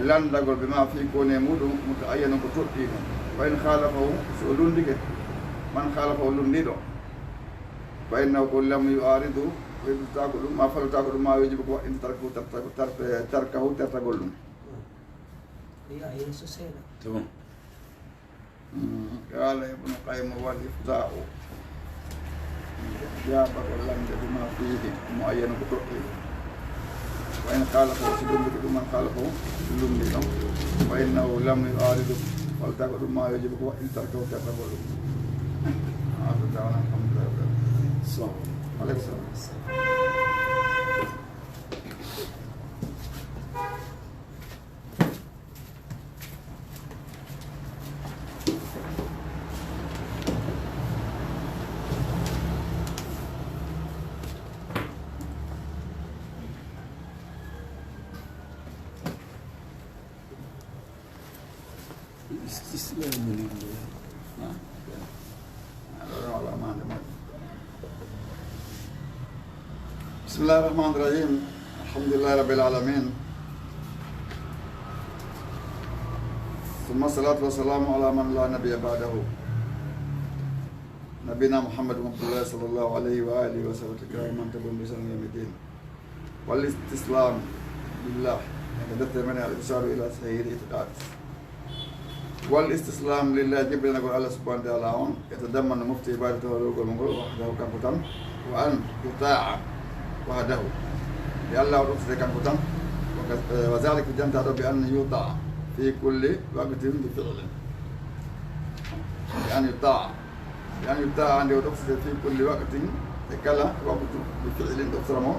لن تقول بما فيه كون يمود متعين كتوتين وإن خالفه سؤلون لك من خالفه لنديدو فإنه لم يعارضه ما فلتاكل ما يوجب وإن تركه تركه هي سهلة. تمام. قال ابن القيم والإفتاء جاب ولم بما فيه معين بطرقه وإن خالفه سلم من خالفه سلم له وإنه لم يعارض فلتقل ما يجب وإن تركه تقبل هذا دعوانا الحمد لله السلام عليكم السلام الاستسلام لله. بسم الله الرحمن الرحيم الحمد لله رب العالمين ثم الصلاة والسلام على من لا نبي بعده نبينا محمد عبد الله صلى الله عليه وآله وسلم الكرام من تبون بسنة يوم الدين والاستسلام لله يتدثر منها الإبصار إلى سهيل اعتقاد والاستسلام لله جبل نقول الله سبحانه وتعالى يتضمن مفتي عبادته ونقول وحده كفتن وأن يطاع وحده لله ورسله كفتن وذلك جنت بأن يطاع في كل وقت بفعل بأن يطاع عند ورسله في كل وقت كلا وقت بفعل تفسرمه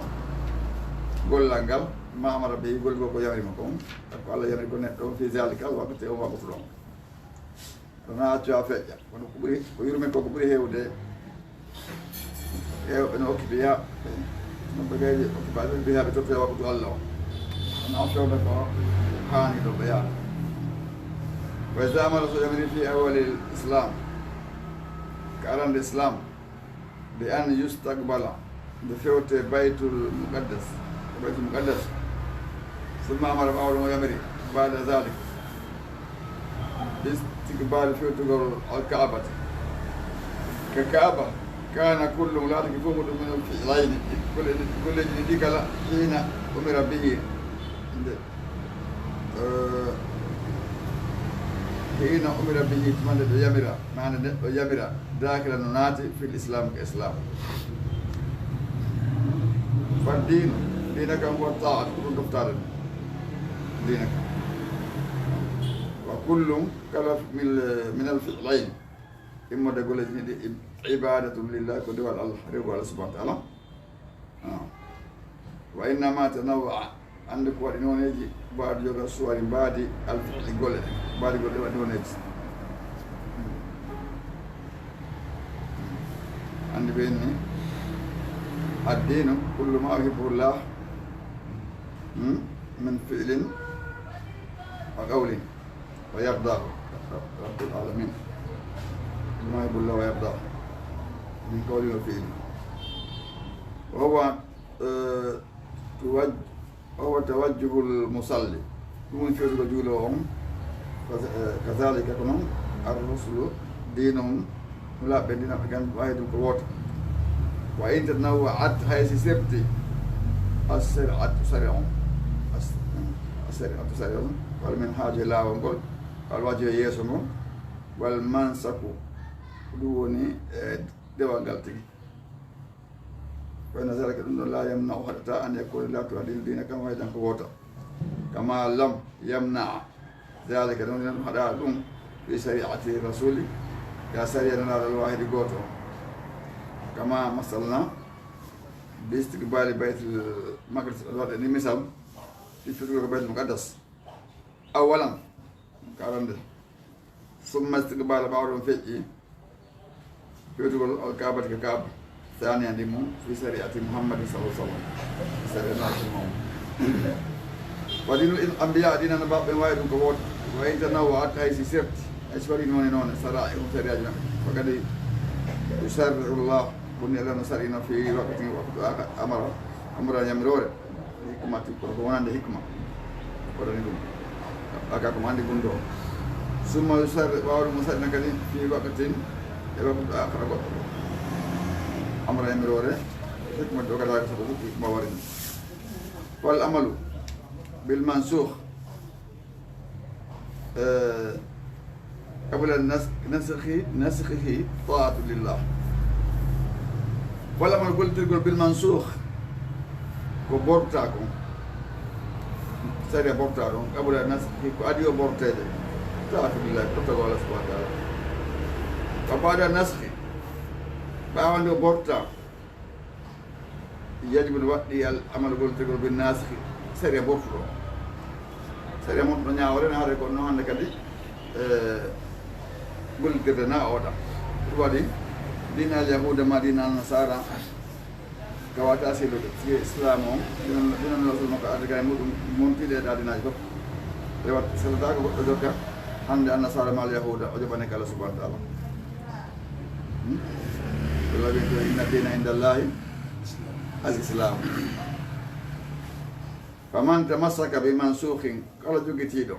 قل لنقل ما أمر به قل بكو يمرمكم قال يمركم في ذلك الوقت يوم وقفلهم rona accu a feƴƴa kono ko ɓuri ko yurmen ko ɓuri hewde no occupé no ɓegayji occupade mbiyaɓe totte waktu allah o wona fewde ko haani ɗo ɓe yaata wa zamana so yamiri fi awali l'islam ko arande islam bi an yustagbala nde fewte baytul muqaddas summa amara ɓawɗo mo yamiri bada zalik استقبال فيتوغل الكعبة ككعبة كان كل ولادك فوق من الفعلين كل جديك حين أمر به حين أمر به تمنى يمر معنى يمر داخل الناتي في الإسلام كإسلام فالدين دينك هو الطاعة كل دفتر دينك وكل كلف من الفعلين إما تقول عبادة لله كدوا الله رب سبحانه وتعالى وإنما تنوع عندك ودينون يجي بعد يوغا سواري بعد الفعل يقول بعد يقول ودينون يجي عند بيني الدين كل ما يحبه الله من فعل وقول ويرضاه رب العالمين ما يحب الله ويرضاه من قول وفعل وهو توجه المصلي يكون في رجولهم كذلك كمان الرسل دينهم لا بدينا كان واحد كوت وإن تنوعت هاي سيرتي السرعة تسرعهم السرعة تسرعهم والمنهاج لا ونقول الوجه يسمون والمنسك دوني دوا قلتي فإن ذلك لا يمنع حتى أن يكون لا تعديل دين كما واحد كوتا كما لم يمنع ذلك دون هذا في شريعة الرسول يا سريعنا الواحد قوته كما مثلنا باستقبال بيت المقدس يعني مثال في فكرة بيت المقدس أولا كارند ثم استقبال بعضهم فيه يقول الكعبة ككعبة ثانيا دمو في شريعة محمد صلى الله عليه وسلم شريعة محمد ودين الأنبياء دينا نبأ بواحد كوت وإن تنوعت هاي سيرت أشبري نون سرائع وسريعة فقد يسرع الله بني لنا سرينا في وقت أمر يمرور حكمة كمان عند حكمة ورنيكم أكاكم عند بندو ثم يسرع بعض مسرنا كذي في وقت آخر وقت أمر يمرور حكمة وكذا كسبوا حكمة ورني والأمل بالمنسوخ قبل نسخه طاعة لله ولما قلت تقول بالمنسوخ وبورتاكم سريع بورتاكم قبل نسخه أديو بورتاكم طاعة لله تقوى الله سبحانه وتعالى وبعد النسخ بعد بورتا يجب الوقت العمل قلت تقول بالناسخ سريع بورتو سريع مطلع نعورنا هذا يكون نوعا لكذي قل كذا أودا وادي دين اليهود ما دين النصارى كواتا سيلو إسلامهم دين الرسول مكة أرجع مونتي ده دين الجب لوات سلطة كوجوكا عند النصارى مع اليهود أجبنا كلا سبحانه وتعالى لكن إن الدين عند الله الإسلام فمن تمسك بمنسوخ قال جوكيتيدو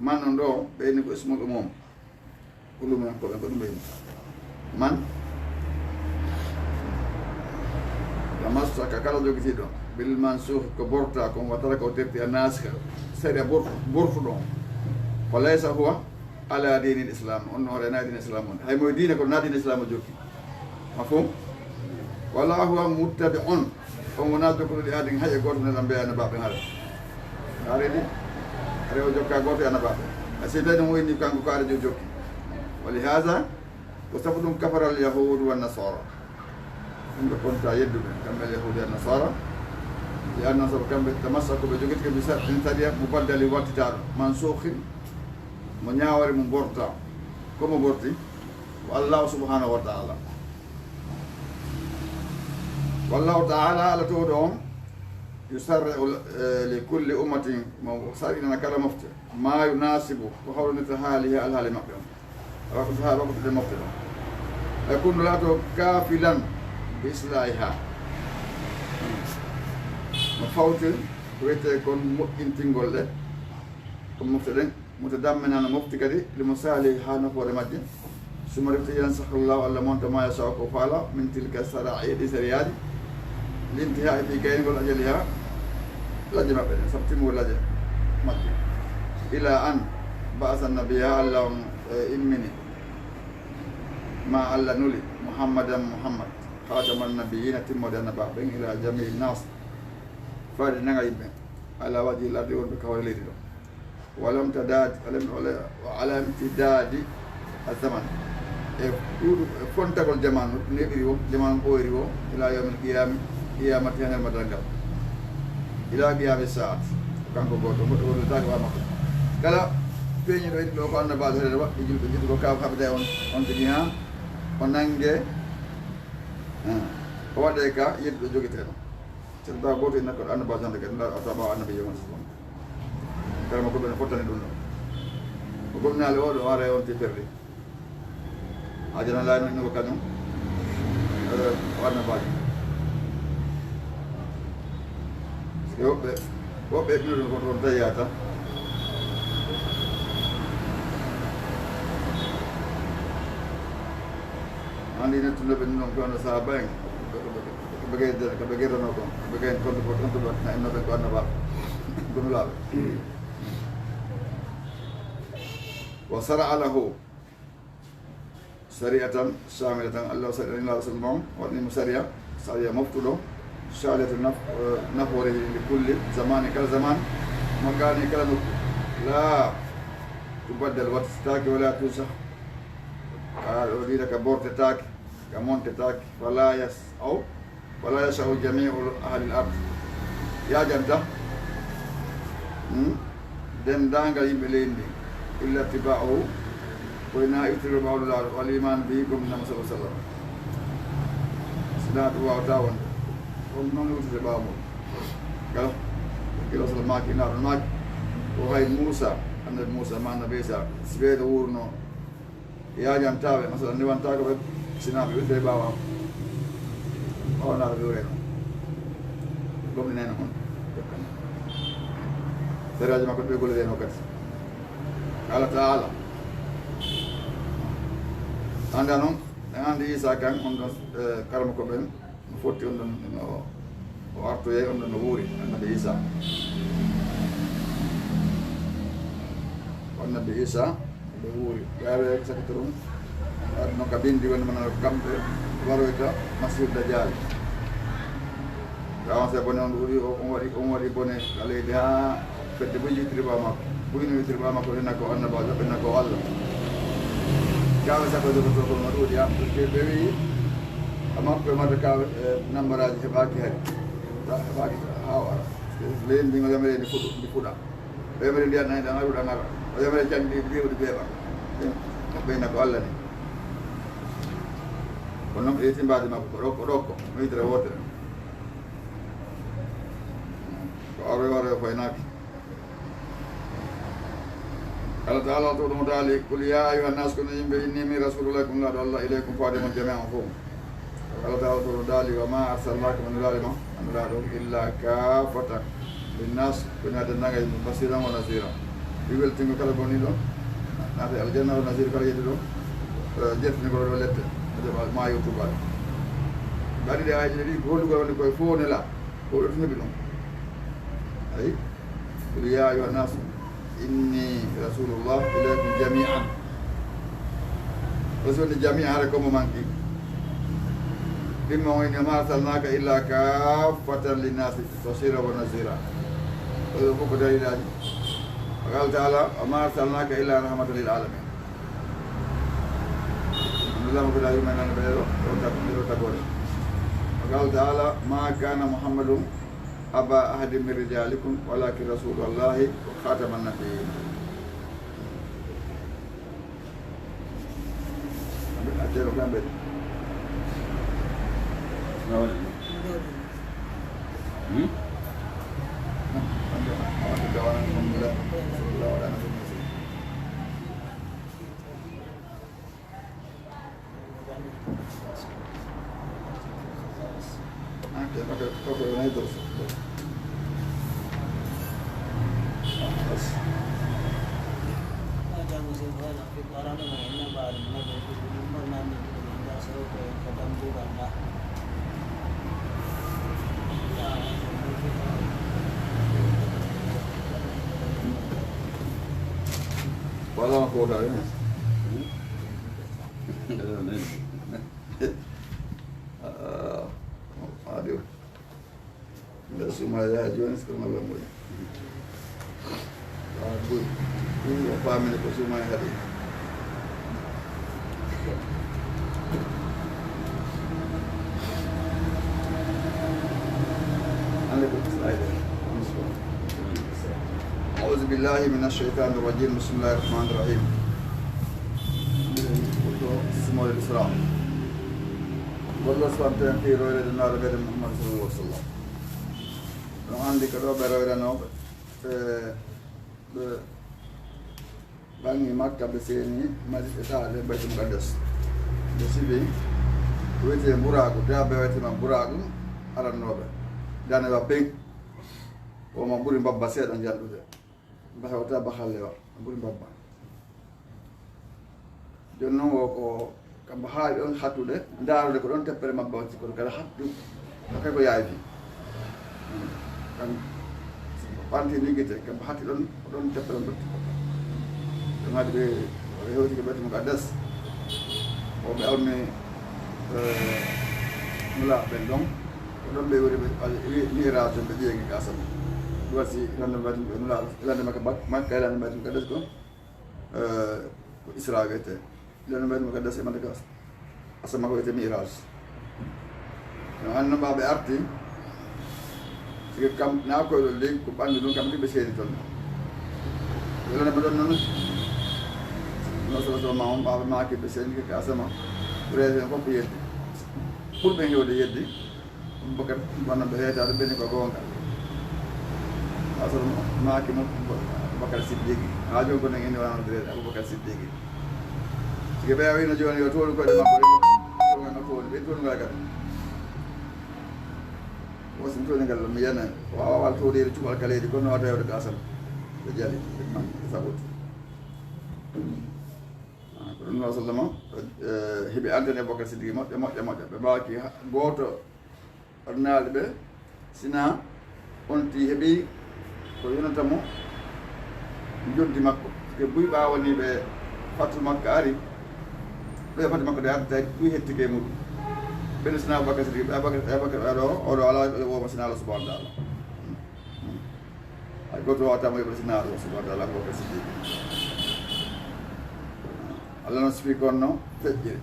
من عنده بينك اسم الأمم كل من يقول بين من تمسك كلا جوكيتيدو بالمنسوخ كبرتاكم وتركوا تبتي الناس سريع برفضهم وليس هو على دين الإسلام أنه على دين الإسلام هاي مو دينك ولا دين الإسلام جوكي مفهوم ولا هو متبع ومناسب كل هذه هاي يقول من الأنبياء نبأ هذا هذه هذا جوكا قوي أنا بعد أسيدنا مو إني كان كار جوكي ولهذا وسبب كفر اليهود والنصارى إن كنت يدعو كم اليهود والنصارى لأن النصارى كم تمسكوا بجوكتك بسبب إنتاجية مبدل واتجار منسوخ منياور من بورتا كم بورتي والله سبحانه وتعالى والله تعالى على تودهم يسرع لكل أمة سارين كلام مفتر ما يناسب وحول نتهالها الهالي مقدم وقتها وقت المفتر يكون لا كافلا بإصلاحها مفوت ويتكون ممكن تنقل له المفترين متضمنا مفتكري لمصالحها نفور مجد ثم ينسخ الله على ما يشاء وفعله من تلك السراعي سرياد الانتهاء في كائن والأجلها لجمع بين سبتم واللجمع إلى أن بعث النبي الله إمني ما ألا نولي محمد خاتم النبيين تم ودنا بعضين إلى جميع الناس faade nanga yimɓe ala waji lardi wonɓe kawre leydi ɗo walam tadadi ala imtidadi a zaman e ɗuɗu fontagol jamanu neɓiri o jamanu ɓoyri o ila yawmil qiyamati hen elmadal ngal ila qiyami saat kanko goto goɗɗo wonlitaki wa makko kala peeñi ɗo yiɗi ɗo ko annabajo heɗen waɗɗi julɓe jiɗi ko kaw haɓde on tigi ha o nangue o waɗe ka yidde ɗo jogueteɗo ceto tawa goto ina koɗo annabajo hande kadi ata ɓawa annabi yomon sifon kala makko ɓene fottani ɗum ɗo o gomnali oɗo o ara on teperɗi hajana layno ino ko kañum o annabajo e woɓɓe ɓino ɗum ko toon tawi yata andi nettunoɓe ni noon ko wano sahaba en koɓe gueydano kon koɓe gayn kontoɓe na innoɓe ko annabaɓe gomulaɓe wa sara lahu saria tan samila tan allah saɗanila sallam waɗnimo saria moftuɗo salatu nafoore li kulli zamani kala zaman maggani kala nokku la tubaddal wattataki wala tusa o ɗiɗa ka bortetaki ka montetaki fala yasau jamiu ahlil ard yajanta dendagal yimɓe leydi ndi illa tiba'uhu koyna ittiro ɓawɗo laaɗo wal iman bi gomnama sa sallam sina ɗum wawata wonde on noon wurtide ɓawa mum kala kilo sala maki naɗon maki o hay Moussa annabi Moussa ma annabi Isa si ɓeyɗo wurno yajantaɓe masala ndiwantako ɓe sinaɓe wurtide ɓawa ɓawanaɗo ɓewre noon gomnineno on sériaji makko ɓe gollireno kadi Allah taala anda noon en andi Isa kan on ɗon karama ko ɓen no fotti on ɗon o artoye on ɗon no wuuri annabi Isa annabi Isa ɓe wuuri ɓeare sakita ɗum noon ka bindi wonde mana ko kamɓe waroyta Masihu Dajjal avancé bone on wuuri on waɗi bone a leydi ha fedde bo yitiri ɓawa makko ɓuyno yitiri ɓawa makko ɓenna ko annabajo ɓenna ko Allah kawe sakko jogoto ko no ɗuuɗi ha ɓe wi amakko e madde kawe numberaji heɓaki hari heɓaki ha o ara leydi ndi o yamere ndi fuɗa o yamere ndiyan nani ɗan aruɗan ara o yamere canɗi ɗi ɓiwɗi beeɓa ɓeyna ko Allah ni kono noon ɓe yeti mbadi makko ko ɗokko no yitere wotere ko aroyo faynaki Allah taala to ɗum taali qul ya ayuha nnas kono yimɓe inni min rasulullahi laɗo Allah ileykum faade mon jami on fof Allah taala to ɗum daali wa ma arsalnaka min lalima annulaɗo illa kafatan linnas koni adennaga yimɓe basiran wa nasira wi weltingo kala gonɗiɗo naate aljanna o nasir kala yeɗi ɗo jertinigo ɗo lette adeɓa ma yewtubaɗe mbaɗi ɗe ayji ɗi ko hollugol wonde koye fof nela ko ɗo to heeɓi ɗum ayi qul ya ayuha nnas inni rasulullah ilaykum jami'an rasulde jami'a hare komo manqui ɗimma wayni ma arsalnaka illa kaffatan linnasi basira wa nasira oɗo fof ko dalilaji wa qala taala wa ma arsalnaka illa rahmatan lil alamin alhamdulillah ko dawi manane ɓeɗo ɗo tagore wa qala taala ma kana muhammadum aba ahadin min rijalikum walakin rasulullahi wa khataman nabiyyin ajero kamɓe Wala ko da ne. Adio. That's suma ya joni ko ngala mo bu famille ko suma hadi أعوذ بالله من الشيطان الرجيم بسم الله الرحمن الرحيم اسمه الإسلام والله سبحانه في روية النار بيد محمد صلى الله عليه وسلم عندي كذا بروية نوب باني مكة بسيني مسجد تعالى بيت المقدس بسيبي ويتي براغو دابا ويتي من براغو على النوب دانا بابين وما بوري بابا سيد أن جالو ده بحوتا بخالي بوري بابا جنو وكو كبحال أن خاتو ده دارو ده كلون تبرم بابا تقول كذا خاتو كأنه يعيفي kan panti ni kita kan hati don tepelan betul dengan ada rehat ke betul mukadas oh bealme mula bendong don beuri ni raat dan dia ke kasam dua si lan betul mula lan mak lan betul mukadas ko Isra gitu lan betul mukadas emang dekat asal mak itu miraj an bab arti kam na ko le ko bandu non kam ke be seni ton wala na badon non no so ma on ba ma ke be seni ke asama prese ko piye pul be ngode yeddi bakar bana be heta be ni ko gonga asal ma ke mo bakar siddiqi ajo ko ngi ni wana dire abu bakar siddiqi ke be awi no joni yo to ko de ma ko be to ngala wasim to ngal mi yana wa to de ci wal kale di ko no tayo de gasam de jali man sabut ko no sallama hebi andane bokka siddi mo be baaki goto ornal be sina onti hebi ko yonata mo joddi makko ke buy bawani be fatu makka ari be fatu makko de arta kuy hettike mudum ben sina bakka siddi abakar ado odo ala wo masina Allah subhanahu wa ta'ala ay goto wata mo ibrisina Allah subhanahu wa ta'ala bakka siddi Allah no speak on no fejje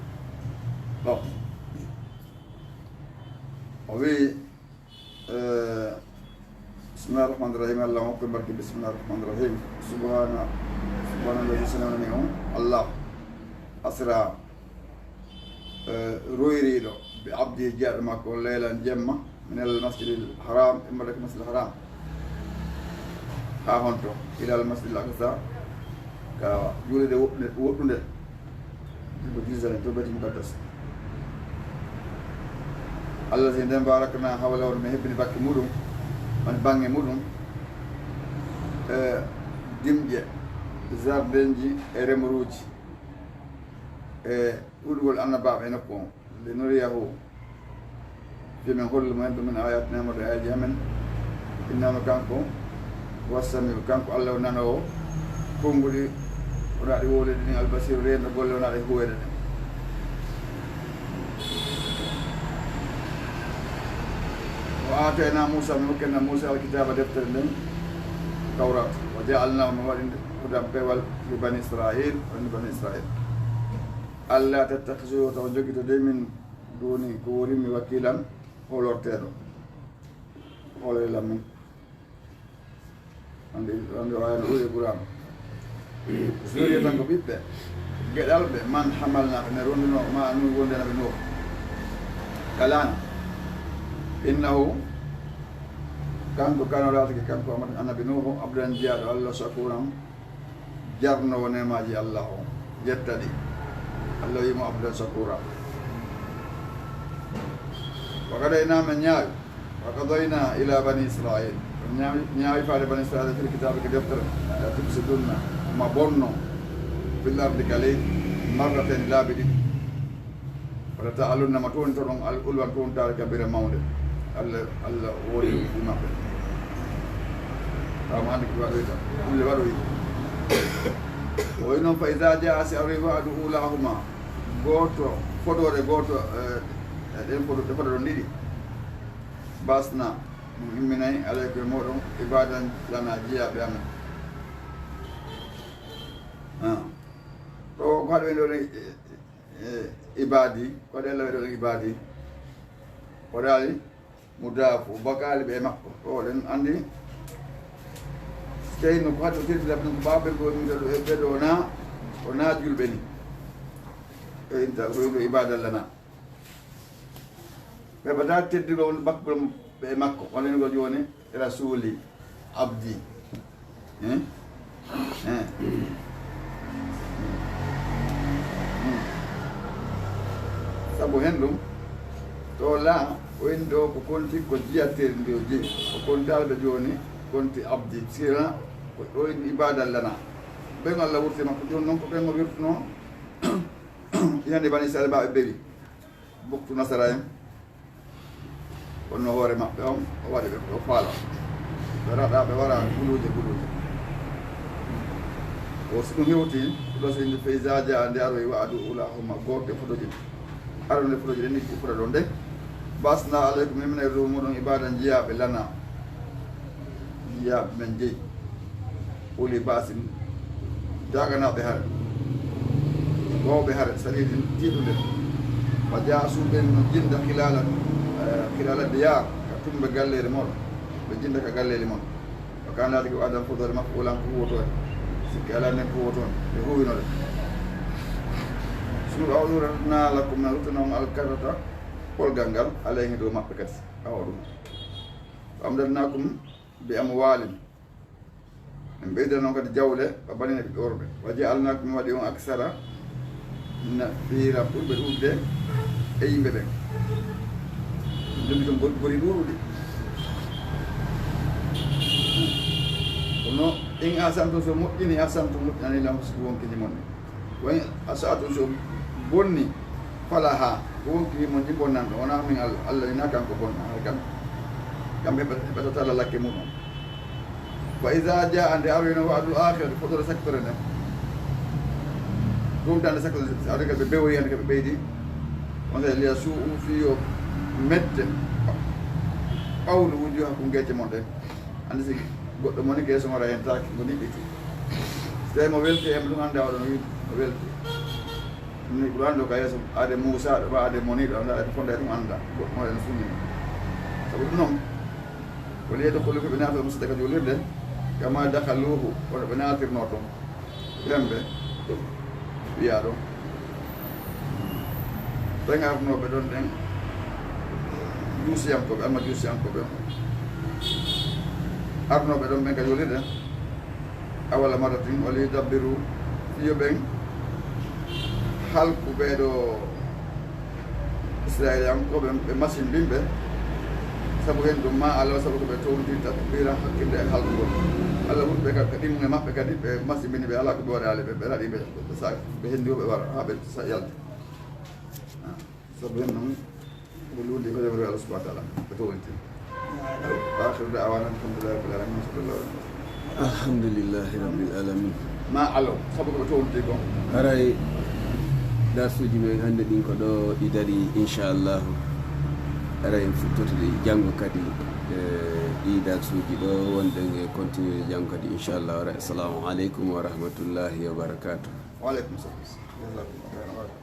bon ovi bismillahirrahmanirrahim Allah ko barki bismillahirrahmanirrahim subhanallahi sanana Allah asra رويريدو بعبده جاء معكم ليلا جمة من المسجد الحرام إما لك المسجد الحرام هونتو إلى المسجد الأقصى كجولد وطن بجزء من توبة المقدس الله زين باركنا حوله ونحب نبكي مودم من بانغ مودم دمجة زار دنجي إرمروج ودول أنا باب إنكم لنريه في من كل ما ينتم من آياتنا من رأي اليمن إنما كانكم والسميع كانكم الله ونانو كونغولي ونادي ولدني البصير رين نقول ونادي هو يدني وآتينا موسى مكنا موسى الكتاب دفتر من التوراة وجعلنا موالين هدى لبني إسرائيل ولبني إسرائيل ألا تتخذوا وتوجهوا من دوني كوري وكيلا ولورتيرو ولا لمن عندي وين أولي برام سوريا تانكو بيبة قال من حملنا نرون ما نقول لنا بنوح كلام إنه كانوا راتك كانوا أنا بنوح أبدا جاد الله شكورا جرنا ونماجي الله جتدي الله يما عبد شكورا وقضينا من نياي وقضينا إلى بني إسرائيل نياي فعل بني إسرائيل في الكتاب كدفتر تفسدون ما بونو في الأرض كلي مرة لا بدي ولا تعلون ما تون ترون الأول تون تارك بير ماود الله ولي بما بين تمام عندك بعدين كل بعدين وإنهم فإذا جاء سأري بعد أولاهما goto fodore goto den fodore ndidi basna min imminayi alay koye moɗon ibadan lana jeeyaɓe amen to ko haɗo wen ɗoɗen ibadi ko waɗi allah weɗoɗen ibadi o daali mudafu bakali ɓe makko o oɗen andi teyno ko haɗo teddidap ɗum ko ɓaɓe ko miteɗo ɓeɗo o na julɓe ni e inta ɗoyɗo ibada lana ɓe bada teddiro bakkuɗo ɓe makko walengo joni rasuli abdi sabu hen ɗum to la o en ɗo ko konti ko jiyatere nde o jeeyi o kontalɓe joni konti abdi sira ko ɗo en ibada lana ɓen allah wurti makko joni noon ko ɓen o wirtuno yande bani israil mbaɓe ɓewi buktu nasara en wonno hoore maɓɓe on o waɗi ɓe o faala ɓe raɗa ɓe wara guluje o so ɗum hewti ɗo so inde paysage a nde aroye waadu ulahuma gote photoji arone photoji ɗen niggi fota ɗo nde basna aleykum mimne dow muɗum ibada jiyaɓe lana jiyaɓe men jeeyi uli basin jaganaɓe haare gowɓe haare salidin tiiɗude wa jasuɓen no jinda hilala diyar ka tumɓe gallere moɗon ɓe jinda ka galleli moon o kanlade ko adam fotore makko wolan ko huwotode sikki ala nen ko huwotoon ɓe huwinode suuɗo awɗuratnalakum na ruttanam alkarata polgal ngal alayhi dow maɓɓe kadi awa ɗum amdatnakum bi amwalin en ɓeyda noon kadi jawle ba banine ɓiɓɓe worɓe wa jaalnakum mi waɗi on aksara na ɓiira ɓurɓe ɗuɗde e yimɓe ɓen joni ton bori ɗuuɗuɗi kono in asantu so moƴƴini asantu moƴƴinani lam siko wonkiji mon ni woni asatu so bonni fala ha ko wonkiji mon ji bonnan ɗo wona min allah ina kanko bonna kamɓe ɓetata allah lakke muɗum wa ida jaa nde aroyno waadul akhirate foɗore sectore nden ɗumtande sectore ade kadi ɓe bewoyi hande kaɓe ɓeydi on sa liya suu fiyo mette ɓawdu wujju hakku guecce mon ɗen andi sigi goɗɗo moni geeso ngora hen taki ngo niɓɓiti so tawi mo welti ema ɗum ande awaɗo no wiide o welti ni ɓuuro ande o ka yeeso ade moussa ɗo ɓa ade moniɗo anda ade fonda ɗum anda goɗɗo mo en sunnini sabu ɗum noon ko liyeɗo kolle koɓe naata musidɗa ka julirde kama dakaluhu wono ɓe natirno toon ɓemɓe wiya ɗon ɓen arnoɓe ɗon ɗen juusiyankoɓe alma juusiyankoɓe arnoɓe ɗon ɓen ka julirde awala maratin walla yudabbiru fiyo ɓen halku ɓeɗo israiliyankoɓe ɓe machine mbimɓe sabu hen ɗum ma allah sabu ko ɓe towdirta ɓira hakkille e halkugol allah wuɗɓe ka ɗimne maɓɓe kadi ɓe masibini ɓe ala ko ɓe waɗali ɓe raɗi ɓe ɓe hendiɓe wara ha ɓe yalta sabu hen noon koɓe luudi ko jemre allah subahana taala ɓe towdirtin akhiru da'wana alhamdulillahi rabbil alamin sallallahu alaihi wasallam alhamdulillahi rabbil alamin ma alo sabu ko ɓe towdirti ko haray darsuji men hannde ɗin ko ɗo ɗi dari inchallahu ara en futtotoɗe janngo kadi ɗi darsuji ɗo wonɗen e continuer janngo kadi inchallah ara assalamu aleykum wa rahmatullahi wa barakatuh wa aleykum salam